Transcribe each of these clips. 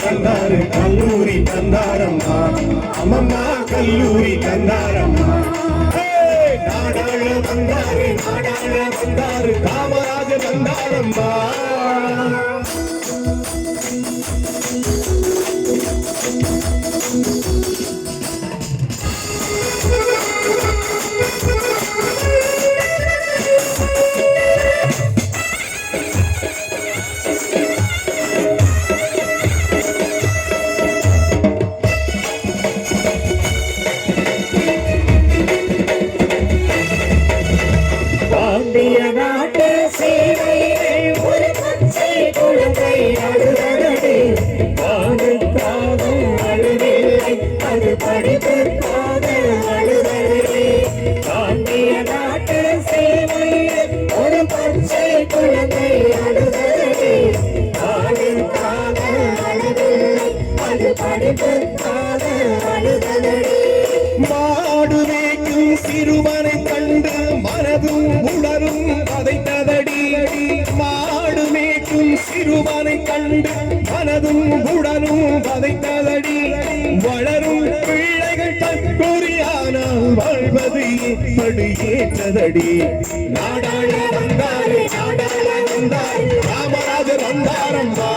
தந்தாரு கல்லூரி தந்தாரம்மா அம்மம்மா கல்லூரி தந்தாரம்மா நாடாள வந்தாரு காமராஜர் வந்தாரம்மா மாடு மேய்க்கும் சிறுவனை கண்டு மனதும் உணரும் பதைத்ததடி மாடு மேய்க்கும் சிறுவனை கண்டு மனதும் உடலும் பதைத்ததடி வளரும் பிள்ளைகள் தற்கொலையானால் வாழ்வது எப்படி ஏற்றதடி நாடாள வந்தாரு காமராஜர் வந்தாரம்மா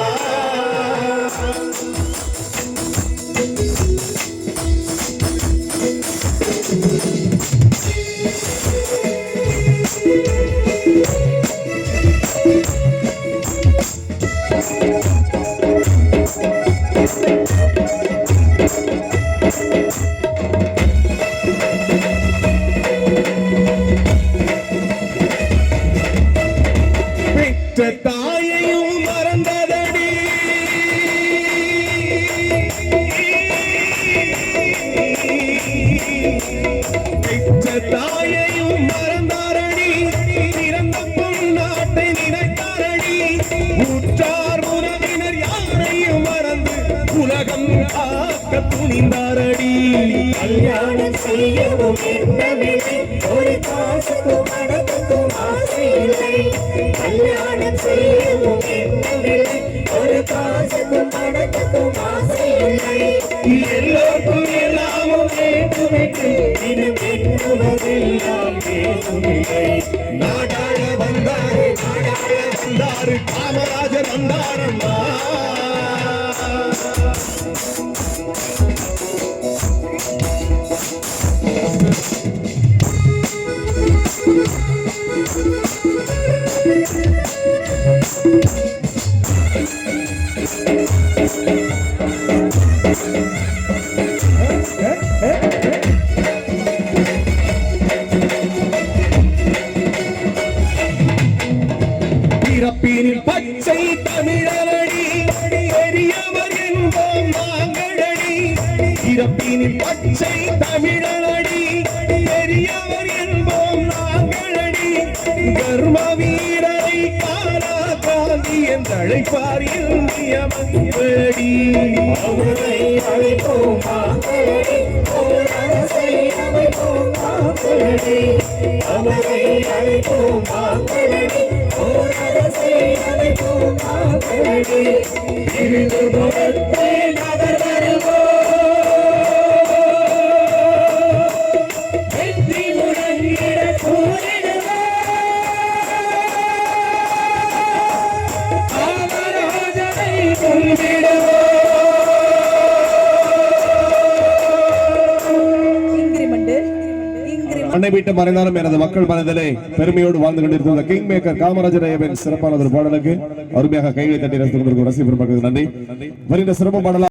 தாயையும் மறந்ததடி தாயையும் மறந்தாரடி பிறந்த பொன்னாட்டை நினைத்தாரடி உற்றார் உறவினர் யாரையும் மறந்து உலகம் காக்க துணிந்தாரடி கல்யாணம் செய்யவும் என்னவில்லை ஒரு காசுக்கும் மனதுக்கும் ஆசை இல்லை கல்யாணம் செய்யவும் என்னவில்லை ஒரு காசுக்கும் மனதுக்கும் ஆசை இல்லை எல்லோருக்கும் எல்லாமும் வேண்டுமென்று தினம் எண்ணுவதெல்லாம் வேண்டுமில்லை நாடாள வந்தாரு காமராஜர் வந்தாரம்மா பிறப்பினில் பச்சை தமிழரடி பெரியவர் என்போம் நாங்களடி பிறப்பினில் பச்சை தமிழரடி பெரியவர் என்போம் நாங்களடி கர்ம வீரரை காலா காந்தி என்றழைப்பார் இந்திய மக்களடி அவரை அழைப்போம் நாங்களடி ஒரு அரசை அமைப்போம் நாங்களடி அவரை அழைப்போம் நாங்களடி ஒரு அரசை அமைப்போம் நாங்களடி இருந்து முகத்தை நகர் வருவோம் வெற்றி முழங்கிட கூறிடுவோம் காமராஜரை கொள்விடுவோம் அன்னை வீட்டு மறைந்தாலும் எனது மக்கள் மனதிலே பெருமையோடு வாழ்ந்து கொண்டிருந்த கிங் மேக்கர் காமராஜர் ஐயாவின் சிறப்பான ஒரு பாடலுக்கு அருமையாக கைகளை தட்டி ரசித்து கொண்டிருக்கும் ரசிகர் பெருமக்களுக்கு நன்றி. வருகின்ற சிறப்பு பாடலாக